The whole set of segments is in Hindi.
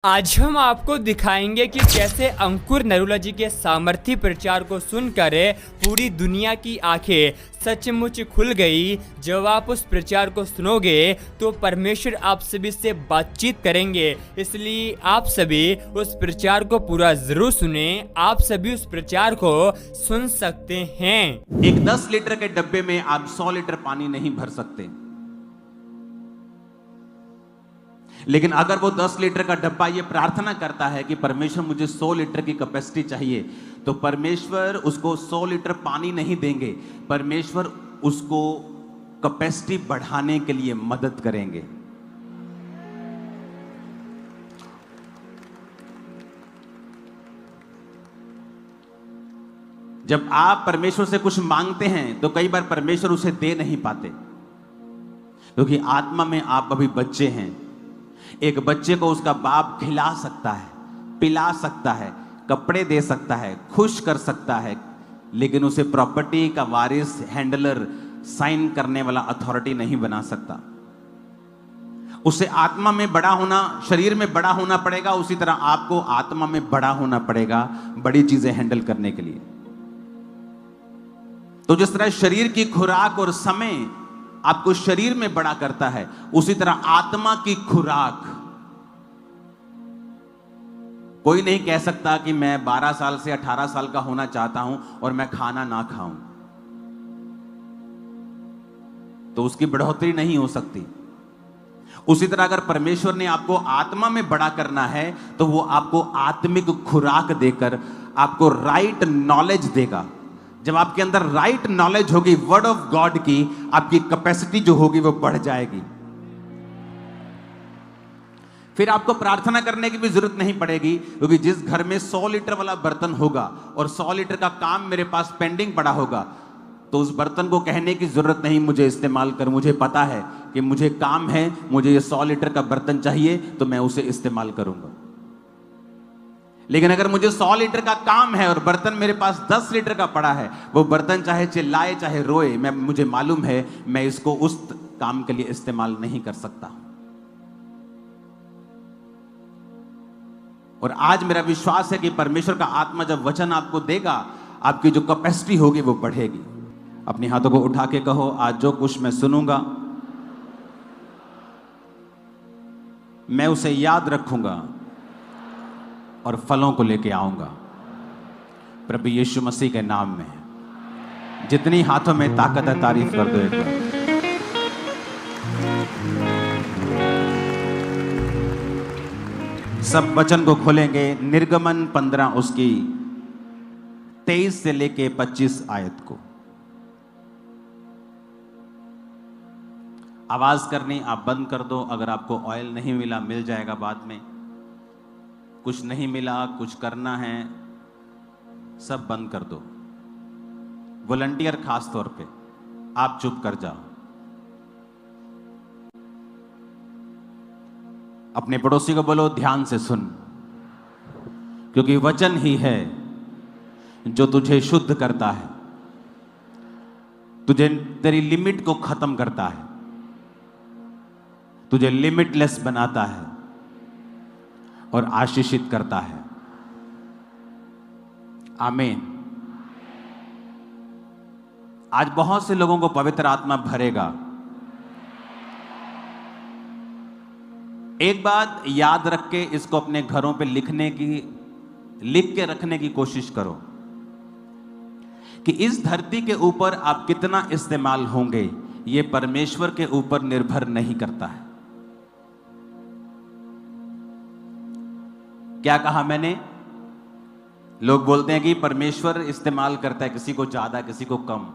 आज हम आपको दिखाएंगे कि कैसे अंकुर नरूला जी के सामर्थ्य प्रचार को सुनकर पूरी दुनिया की आंखें सचमुच खुल गई। जब आप उस प्रचार को सुनोगे तो परमेश्वर आप सभी से बातचीत करेंगे, इसलिए आप सभी उस प्रचार को पूरा जरूर सुने। आप सभी उस प्रचार को सुन सकते हैं। एक 10 लीटर के डब्बे में आप 100 लीटर पानी नहीं भर सकते, लेकिन अगर वो 10 लीटर का डब्बा ये प्रार्थना करता है कि परमेश्वर मुझे 100 लीटर की कैपेसिटी चाहिए, तो परमेश्वर उसको 100 लीटर पानी नहीं देंगे, परमेश्वर उसको कैपेसिटी बढ़ाने के लिए मदद करेंगे। जब आप परमेश्वर से कुछ मांगते हैं तो कई बार परमेश्वर उसे दे नहीं पाते, क्योंकि आत्मा में आप अभी बच्चे हैं। एक बच्चे को उसका बाप खिला सकता है, पिला सकता है, कपड़े दे सकता है, खुश कर सकता है, लेकिन उसे प्रॉपर्टी का वारिस, हैंडलर, साइन करने वाला अथॉरिटी नहीं बना सकता। उसे आत्मा में बड़ा होना, शरीर में बड़ा होना पड़ेगा। उसी तरह आपको आत्मा में बड़ा होना पड़ेगा बड़ी चीजें हैंडल करने के लिए। तो जिस तरह शरीर की खुराक और समय आपको शरीर में बड़ा करता है, उसी तरह आत्मा की खुराक। कोई नहीं कह सकता कि मैं 12 साल से 18 साल का होना चाहता हूं और मैं खाना ना खाऊं, तो उसकी बढ़ोतरी नहीं हो सकती। उसी तरह अगर परमेश्वर ने आपको आत्मा में बड़ा करना है तो वो आपको आत्मिक खुराक देकर आपको राइट नॉलेज देगा। जब आपके अंदर राइट नॉलेज होगी वर्ड ऑफ गॉड की, आपकी कैपेसिटी जो होगी वो बढ़ जाएगी। फिर आपको प्रार्थना करने की भी जरूरत नहीं पड़ेगी, क्योंकि जिस घर में 100 लीटर वाला बर्तन होगा और 100 लीटर का काम मेरे पास पेंडिंग पड़ा होगा, तो उस बर्तन को कहने की जरूरत नहीं मुझे इस्तेमाल कर। मुझे पता है कि मुझे काम है, मुझे ये 100 लीटर का बर्तन चाहिए, तो मैं उसे इस्तेमाल करूंगा। लेकिन अगर मुझे 100 लीटर का काम है और बर्तन मेरे पास 10 लीटर का पड़ा है, वो बर्तन चाहे चिल्लाए चाहे रोए, मुझे मालूम है मैं इसको उस काम के लिए इस्तेमाल नहीं कर सकता। और आज मेरा विश्वास है कि परमेश्वर का आत्मा जब वचन आपको देगा, आपकी जो कैपेसिटी होगी वो बढ़ेगी। अपने हाथों को उठा के कहो, आज जो कुछ मैं सुनूंगा मैं उसे याद रखूंगा और फलों को लेके आऊंगा, प्रभु यीशु मसीह के नाम में। जितनी हाथों में ताकत है तारीफ कर दो एक बार। सब वचन को खोलेंगे। निर्गमन 15 उसकी 23 से लेके 25 आयत को। आवाज करनी आप बंद कर दो। अगर आपको ऑयल नहीं मिला, मिल जाएगा बाद में। कुछ नहीं मिला, कुछ करना है, सब बंद कर दो। वॉलंटियर खास तौर पे आप चुप कर जाओ। अपने पड़ोसी को बोलो ध्यान से सुन, क्योंकि वचन ही है जो तुझे शुद्ध करता है, तुझे तेरी लिमिट को खत्म करता है, तुझे लिमिटलेस बनाता है और आशीषित करता है। आमीन। आज बहुत से लोगों को पवित्र आत्मा भरेगा। एक बात याद रख के इसको अपने घरों पे लिख के रखने की कोशिश करो कि इस धरती के ऊपर आप कितना इस्तेमाल होंगे, यह परमेश्वर के ऊपर निर्भर नहीं करता है। क्या कहा मैंने? लोग बोलते हैं कि परमेश्वर इस्तेमाल करता है, किसी को ज्यादा किसी को कम,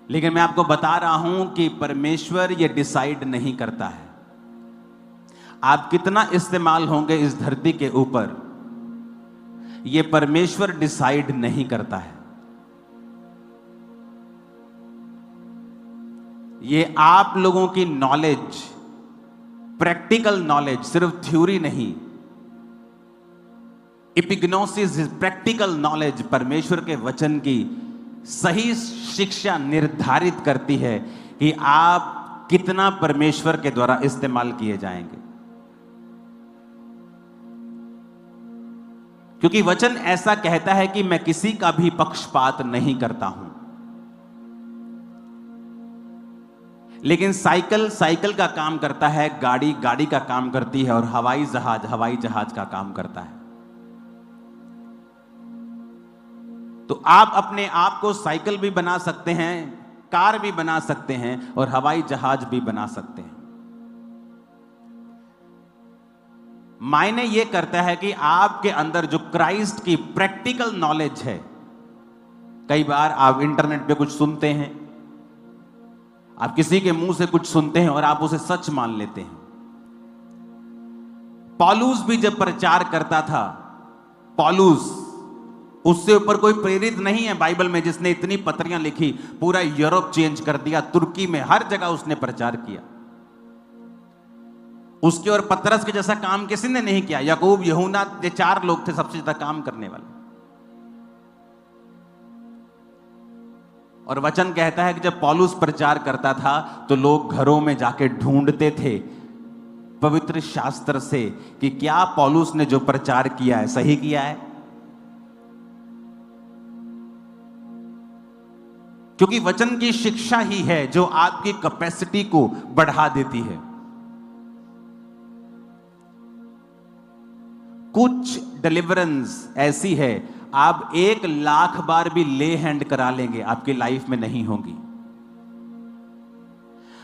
लेकिन मैं आपको बता रहा हूं कि परमेश्वर ये डिसाइड नहीं करता है आप कितना इस्तेमाल होंगे इस धरती के ऊपर। ये परमेश्वर डिसाइड नहीं करता है, ये आप लोगों की नॉलेज, प्रैक्टिकल नॉलेज, सिर्फ थ्योरी नहीं, एपिग्नोसिस, प्रैक्टिकल नॉलेज, परमेश्वर के वचन की सही शिक्षा निर्धारित करती है कि आप कितना परमेश्वर के द्वारा इस्तेमाल किए जाएंगे। क्योंकि वचन ऐसा कहता है कि मैं किसी का भी पक्षपात नहीं करता हूं। लेकिन साइकिल साइकिल का काम करता है, गाड़ी गाड़ी का काम करती है, और हवाई जहाज का काम करता है। तो आप अपने आप को साइकिल भी बना सकते हैं, कार भी बना सकते हैं, और हवाई जहाज भी बना सकते हैं। मायने यह करता है कि आपके अंदर जो क्राइस्ट की प्रैक्टिकल नॉलेज है, कई बार आप इंटरनेट पे कुछ सुनते हैं, आप किसी के मुंह से कुछ सुनते हैं और आप उसे सच मान लेते हैं। पौलुस भी जब प्रचार करता था, पौलुस, उससे ऊपर कोई प्रेरित नहीं है बाइबल में जिसने इतनी पत्रियां लिखी, पूरा यूरोप चेंज कर दिया, तुर्की में हर जगह उसने प्रचार किया। उसके और पतरस के जैसा काम किसी ने नहीं किया। याकूब, यूहन्ना, ये 4 लोग थे सबसे ज्यादा काम करने वाले। और वचन कहता है कि जब पौलुस प्रचार करता था तो लोग घरों में जाके ढूंढते थे पवित्र शास्त्र से कि क्या पौलुस ने जो प्रचार किया है सही किया है। क्योंकि वचन की शिक्षा ही है जो आपकी कैपेसिटी को बढ़ा देती है। कुछ डिलीवरेंस ऐसी है, आप 1,00,000 बार भी ले हैंड करा लेंगे, आपकी लाइफ में नहीं होंगी।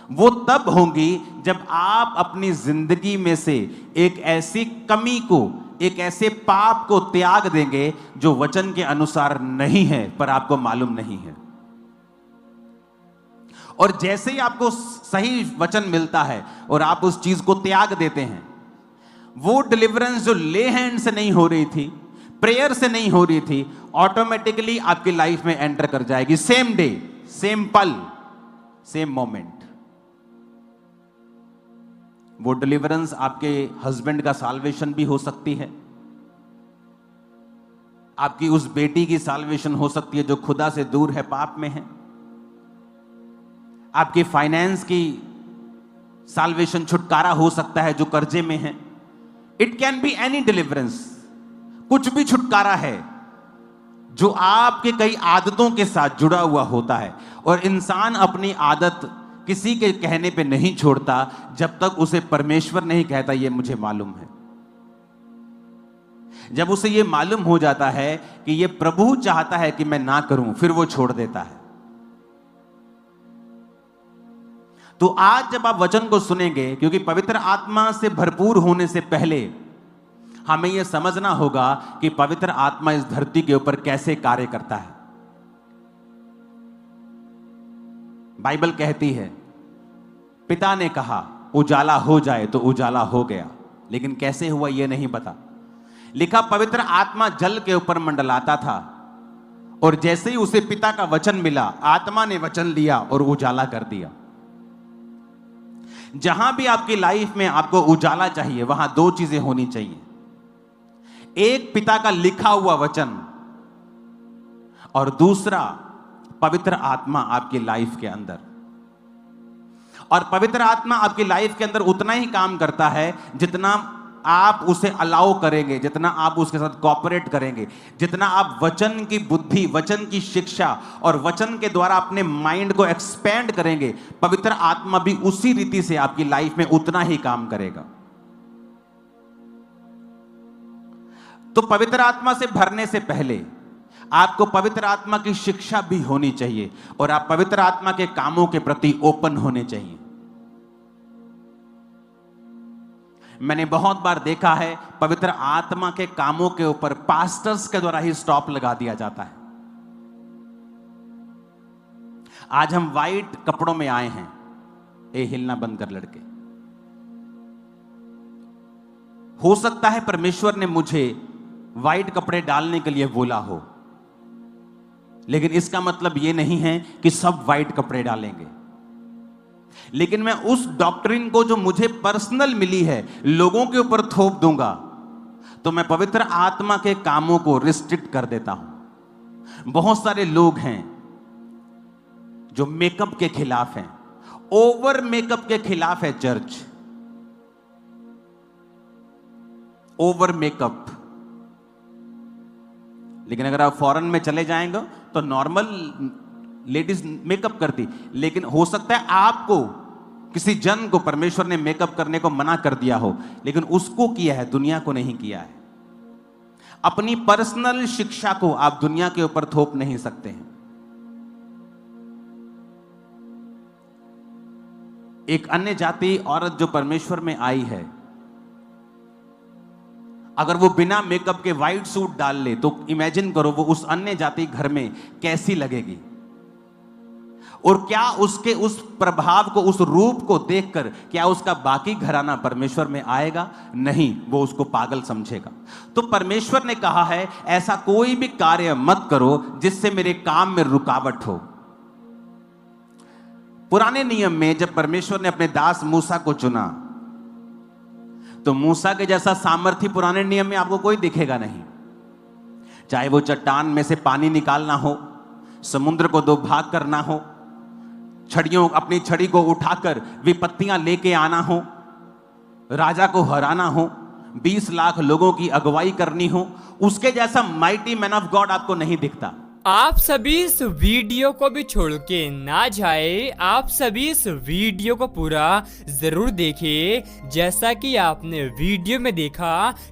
वो तब होंगी जब आप अपनी जिंदगी में से एक ऐसी कमी को, एक ऐसे पाप को त्याग देंगे जो वचन के अनुसार नहीं है, पर आपको मालूम नहीं है। और जैसे ही आपको सही वचन मिलता है और आप उस चीज को त्याग देते हैं, वो डिलीवरेंस जो ले हैंड से नहीं हो रही थी, प्रेयर से नहीं हो रही थी, ऑटोमेटिकली आपकी लाइफ में एंटर कर जाएगी। सेम डे, सेम पल, सेम मोमेंट। वो डिलीवरेंस आपके हस्बैंड का साल्वेशन भी हो सकती है, आपकी उस बेटी की साल्वेशन हो सकती है जो खुदा से दूर है, पाप में है। आपके फाइनेंस की साल्वेशन, छुटकारा हो सकता है जो कर्जे में है। It can be any deliverance, कुछ भी छुटकारा है जो आपके कई आदतों के साथ जुड़ा हुआ होता है। और इंसान अपनी आदत किसी के कहने पे नहीं छोड़ता जब तक उसे परमेश्वर नहीं कहता ये मुझे मालूम है। जब उसे ये मालूम हो जाता है कि ये प्रभु चाहता है कि मैं ना करूं, फिर वो छोड़ देता है। तो आज जब आप वचन को सुनेंगे, क्योंकि पवित्र आत्मा से भरपूर होने से पहले हमें यह समझना होगा कि पवित्र आत्मा इस धरती के ऊपर कैसे कार्य करता है। बाइबल कहती है, पिता ने कहा उजाला हो जाए तो उजाला हो गया, लेकिन कैसे हुआ यह नहीं पता। लिखा, पवित्र आत्मा जल के ऊपर मंडलाता था, और जैसे ही उसे पिता का वचन मिला, आत्मा ने वचन लिया और उजाला कर दिया। जहां भी आपकी लाइफ में आपको उजाला चाहिए, वहां 2 चीजें होनी चाहिए। एक, पिता का लिखा हुआ वचन, और दूसरा, पवित्र आत्मा आपकी लाइफ के अंदर। और पवित्र आत्मा आपकी लाइफ के अंदर उतना ही काम करता है जितना आप उसे अलाउ करेंगे, जितना आप उसके साथ कोऑपरेट करेंगे, जितना आप वचन की बुद्धि, वचन की शिक्षा और वचन के द्वारा अपने माइंड को एक्सपेंड करेंगे, पवित्र आत्मा भी उसी रीति से आपकी लाइफ में उतना ही काम करेगा। तो पवित्र आत्मा से भरने से पहले आपको पवित्र आत्मा की शिक्षा भी होनी चाहिए, और आप पवित्र आत्मा के कामों के प्रति ओपन होने चाहिए। मैंने बहुत बार देखा है, पवित्र आत्मा के कामों के ऊपर पास्टर्स के द्वारा ही स्टॉप लगा दिया जाता है। आज हम वाइट कपड़ों में आए हैं, ए हिलना बंद कर लड़के। हो सकता है परमेश्वर ने मुझे वाइट कपड़े डालने के लिए बोला हो, लेकिन इसका मतलब यह नहीं है कि सब वाइट कपड़े डालेंगे। लेकिन मैं उस डॉक्ट्रिन को जो मुझे पर्सनल मिली है लोगों के ऊपर थोप दूंगा, तो मैं पवित्र आत्मा के कामों को रिस्ट्रिक्ट कर देता हूं। बहुत सारे लोग हैं जो मेकअप के खिलाफ हैं, ओवर मेकअप के खिलाफ है चर्च। ओवर मेकअप, लेकिन अगर आप फॉरेन में चले जाएंगे तो नॉर्मल लेडीज मेकअप करती, लेकिन हो सकता है आपको किसी जन को परमेश्वर ने मेकअप करने को मना कर दिया हो, लेकिन उसको किया है, दुनिया को नहीं किया है। अपनी पर्सनल शिक्षा को आप दुनिया के ऊपर थोप नहीं सकते हैं। एक अन्य जाति औरत जो परमेश्वर में आई है, अगर वो बिना मेकअप के व्हाइट सूट डाल ले तो इमेजिन करो वो उस अन्य जाति घर में कैसी लगेगी, और क्या उसके उस प्रभाव को, उस रूप को देखकर क्या उसका बाकी घराना परमेश्वर में आएगा? नहीं, वो उसको पागल समझेगा। तो परमेश्वर ने कहा है ऐसा कोई भी कार्य मत करो जिससे मेरे काम में रुकावट हो। पुराने नियम में जब परमेश्वर ने अपने दास मूसा को चुना तो मूसा के जैसा सामर्थ्य पुराने नियम में आपको कोई दिखेगा नहीं। चाहे वो चट्टान में से पानी निकालना हो, समुद्र को दो भाग करना हो, अपनी छड़ी को उठाकर विपत्तियां लेके आना हो, राजा को हराना हो, 20 लाख लोगों की अगुवाई करनी हो, उसके जैसा माइटी मैन ऑफ गॉड आपको नहीं दिखता। आप सभी इस वीडियो को भी छोड़ के ना जाए, आप सभी इस वीडियो को पूरा जरूर देखिए। जैसा कि आपने वीडियो में देखा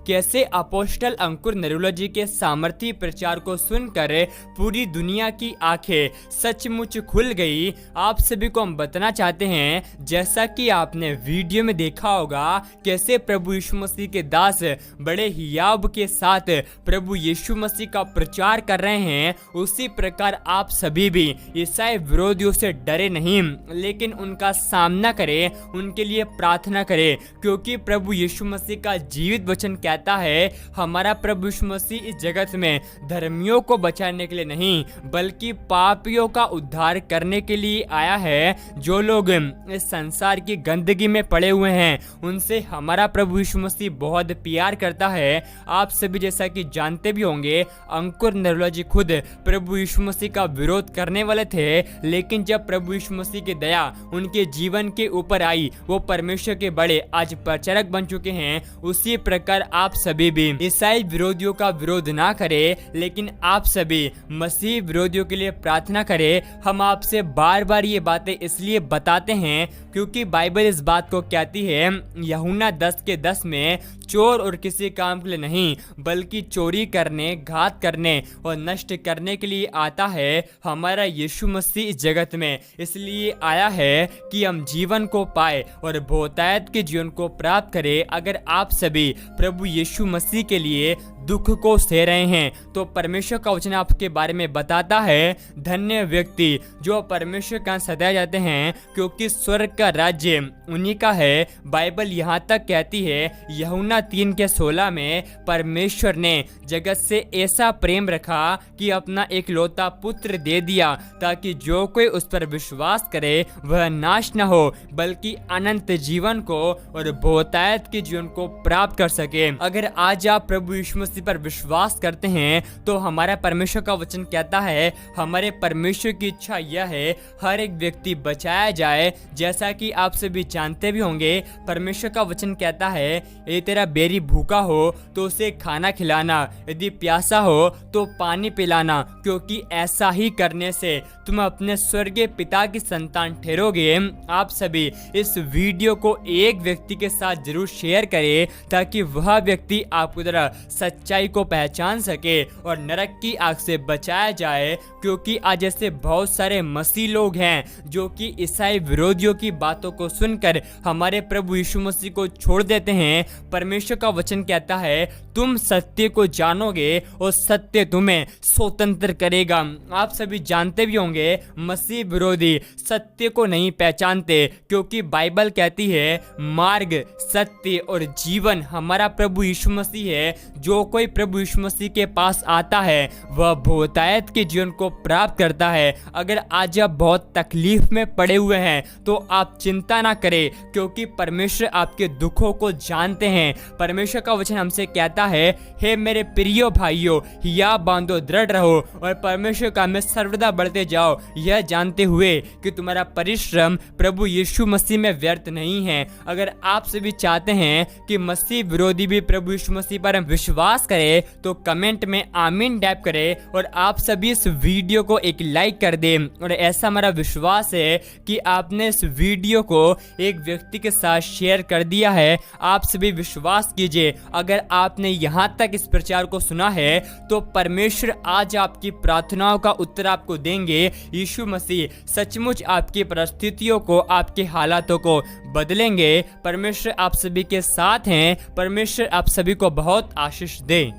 कैसे अपोस्टल अंकुर नरूला जी के सामर्थी प्रचार को सुनकर पूरी दुनिया की आंखें सचमुच खुल गई। आप सभी को हम बताना चाहते हैं, जैसा कि आपने वीडियो में देखा होगा कैसे प्रभु यीशु मसीह के दास बड़े हियाव के साथ प्रभु यीशु मसीह का प्रचार कर रहे हैं, उसी प्रकार आप सभी भी ईसाई विरोधियों से डरे नहीं, लेकिन उनका सामना करें, उनके लिए प्रार्थना करें, क्योंकि प्रभु यीशु मसीह का जीवित वचन कहता है हमारा प्रभु यीशु मसीह इस जगत में धर्मियों को बचाने के लिए नहीं बल्कि पापियों का उद्धार करने के लिए आया है। जो लोग इस संसार की गंदगी में पड़े हुए हैं उनसे हमारा प्रभु यीशु मसीह बहुत प्यार करता है। आप सभी जैसा कि जानते भी होंगे अंकुर नरूला जी खुद प्रभु यीशु मसीह का विरोध करने वाले थे, लेकिन जब प्रभु यीशु मसीह की दया उनके जीवन के ऊपर आई वो परमेश्वर के बड़े आज प्रचारक बन चुके हैं। उसी प्रकार आप सभी भी ईसाई विरोधियों का विरोध ना करें, लेकिन आप सभी मसीह विरोधियों के लिए प्रार्थना करें। हम आपसे बार बार ये बातें इसलिए बताते हैं क्योंकि बाइबल इस बात को कहती है यूहन्ना 10:10 में, चोर और किसी काम के लिए नहीं बल्कि चोरी करने, घात करने और नष्ट करने के लिए आता है। हमारा यीशु मसीह इस जगत में इसलिए आया है कि हम जीवन को पाए और बहुतायत के जीवन को प्राप्त करें। अगर आप सभी प्रभु यीशु मसीह के लिए दुख को सह रहे हैं तो परमेश्वर का वचन आपके बारे में बताता है धन्य व्यक्ति जो परमेश्वर का सताए जाते हैं क्योंकि स्वर्ग का राज्य उन्हीं का है। बाइबल यहाँ तक कहती है यूहन्ना 3:16 में, परमेश्वर ने जगत से ऐसा प्रेम रखा कि अपना एकलौता पुत्र दे दिया ताकि जो कोई उस पर विश्वास करे वह नाश न हो बल्कि अनंत जीवन को और बहुतायत के जीवन को प्राप्त कर सके। अगर आज आप प्रभु यीशु मसीह पर विश्वास करते हैं तो हमारा परमेश्वर का वचन कहता है हमारे परमेश्वर की इच्छा यह है हर एक व्यक्ति बचाया जाए। जैसा कि आप सभी जानते भी होंगे परमेश्वर का वचन कहता है यदि तेरा बैरी भूखा हो तो उसे खाना खिलाना, यदि प्यासा हो तो पानी पिलाना, क्योंकि ऐसा ही करने से तुम अपने स्वर्गीय पिता की संतान ठहरोगे। आप सभी इस वीडियो को एक व्यक्ति के साथ जरूर शेयर करें ताकि वह व्यक्ति आपकी तरह सच्चाई को पहचान सके और नरक की आग से बचाया जाए, क्योंकि आज ऐसे बहुत सारे मसीह लोग हैं जो कि ईसाई विरोधियों की बातों को सुनकर हमारे प्रभु यीशु मसीह को छोड़ देते हैं। परमेश्वर का वचन कहता है तुम सत्य को जानोगे और सत्य तुम्हें स्वतंत्र करेगा। आप सभी जानते भी होंगे मसीह विरोधी सत्य को नहीं पहचानते क्योंकि बाइबल कहती है मार्ग, सत्य और जीवन हमारा प्रभु यीशु मसीह है। जो कोई प्रभु यीशु मसीह के पास आता है वह बहुतायत के जीवन को प्राप्त करता है। अगर आज आप बहुत तकलीफ में पड़े हुए हैं तो आप चिंता ना करें क्योंकि परमेश्वर आपके दुखों को जानते हैं। परमेश्वर का वचन हमसे कहता है हे मेरे प्रियो भाइयों, या बांधो, दृढ़ रहो और परमेश्वर का में सर्वदा बढ़ते जाओ, यह जानते हुए कि तुम्हारा परिश्रम प्रभु यीशु मसीह में व्यर्थ नहीं है। अगर आप सभी चाहते हैं कि मसीह विरोधी भी प्रभु यीशु मसीह पर विश्वास विश्वास करें तो कमेंट में आमीन टाइप करें और आप सभी इस वीडियो को एक लाइक कर दें। और ऐसा हमारा विश्वास है कि आपने इस वीडियो को एक व्यक्ति के साथ शेयर कर दिया है। आप सभी विश्वास कीजिए, अगर आपने यहाँ तक इस प्रचार को सुना है तो परमेश्वर आज आपकी प्रार्थनाओं का उत्तर आपको देंगे। यीशु मसीह सचमुच आपकी परिस्थितियों को, आपके हालातों को बदलेंगे। परमेश्वर आप सभी के साथ हैं। परमेश्वर आप सभी को बहुत आशीष दे।